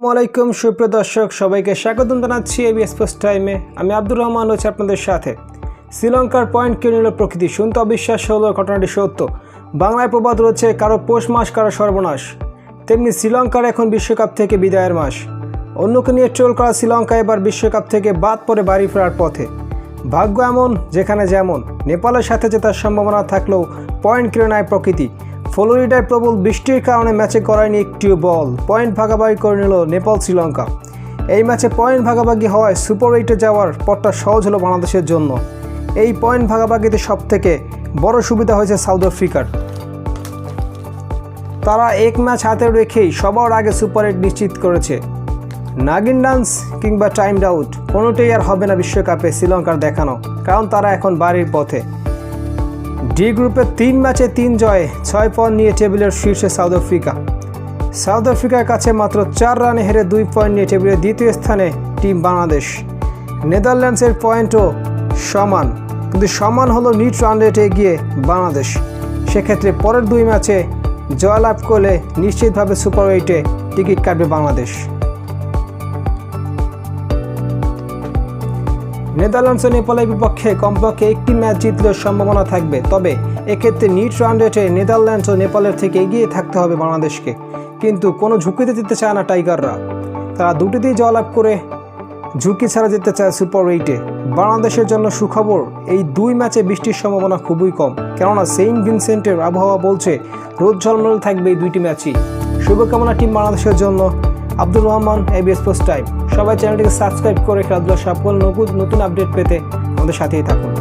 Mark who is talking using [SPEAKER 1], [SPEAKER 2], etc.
[SPEAKER 1] আসসালামাইকুম সুপ্রিয় দর্শক সবাইকে স্বাগতম জানাচ্ছি এবিএস পোস্ট টাইমে। আমি আব্দুর রহমান রয়েছি আপনাদের সাথে। শ্রীলঙ্কার পয়েন্ট কেড়ে নিল প্রকৃতি, শুনতে অবিশ্বাস হলো ঘটনাটি সত্য। বাংলায় প্রবাদ রয়েছে, কারো পৌষ মাস কারো সর্বনাশ। তেমনি শ্রীলঙ্কার এখন বিশ্বকাপ থেকে বিদায়ের মাস। অন্যকে নিয়ে ট্রোল করা শ্রীলঙ্কা এবার বিশ্বকাপ থেকে বাদ পড়ে বাড়ি ফেরার পথে। ভাগ্য এমন যেখানে যেমন, নেপালের সাথে জেতার সম্ভাবনা থাকলেও পয়েন্ট কেড়ে নেয় প্রকৃতি। ফ্লোরিডায় প্রবল বৃষ্টির কারণে ম্যাচে করায়নি একটিও বল। পয়েন্ট ভাগাভাগি করে নিল নেপাল শ্রীলঙ্কা। এই ম্যাচে পয়েন্ট ভাগাভাগি হওয়ায় সুপার 8-এ যাওয়ার পথটা সহজ হলো বাংলাদেশের জন্য। এই পয়েন্ট ভাগাভাগিতে সবথেকে বড় সুবিধা হয়েছে সাউথ আফ্রিকার। তারা এক ম্যাচ হাতে রেখেই সবার আগে সুপার 8 নিশ্চিত করেছে। নাগিন ডান্স কিংবা টাইমড আউট কোনোটাই আর হবে না বিশ্বকাপে শ্রীলঙ্কার দেখানো, কারণ তারা এখন বাড়ির পথে। ডি গ্রুপে 3 ম্যাচে 3 জয়ে 6 পয়েন্ট নিয়ে টেবিলের শীর্ষে সাউথ আফ্রিকা। সাউথ আফ্রিকার কাছে মাত্র 4 রানে হেরে 2 পয়েন্ট নিয়ে টেবিলের দ্বিতীয় স্থানে টিম বাংলাদেশ। নেদারল্যান্ডসের পয়েন্টও সমান, কিন্তু সমান হলো নিট রান রেটে এগিয়ে বাংলাদেশ। সেক্ষেত্রে পরের 2 ম্যাচে জয়লাভ করলে নিশ্চিতভাবে সুপার 8-এ টিকিট কাটবে বাংলাদেশ। নেদারল্যান্ডস ও নেপালের বিপক্ষে কমপক্ষে একটি ম্যাচ জিতলেও সম্ভাবনা থাকবে, তবে এক্ষেত্রে নিট রান রেটে নেদারল্যান্ডস ও নেপালের থেকে এগিয়ে থাকতে হবে বাংলাদেশকে। কিন্তু কোনো ঝুঁকিতে দিতে চায় না টাইগাররা। তারা দুটিতেই জয়লাভ করে ঝুঁকি ছাড়া যেতে চায় সুপার 8-এ। বাংলাদেশের জন্য সুখবর, এই 2 ম্যাচে বৃষ্টির সম্ভাবনা খুবই কম, কেননা সেন্ট ভিনসেন্টের আবহাওয়া বলছে রোদ ঝলমলে থাকবে এই 2টি ম্যাচই। শুভকামনা টিম বাংলাদেশের জন্য। Abdur Rahman, ABS post time. সবাই চ্যানেলটিকে সাবস্ক্রাইব করে খেলাধুলার সকল নতুন আপডেট পেতে আমাদের সাথেই থাকুন।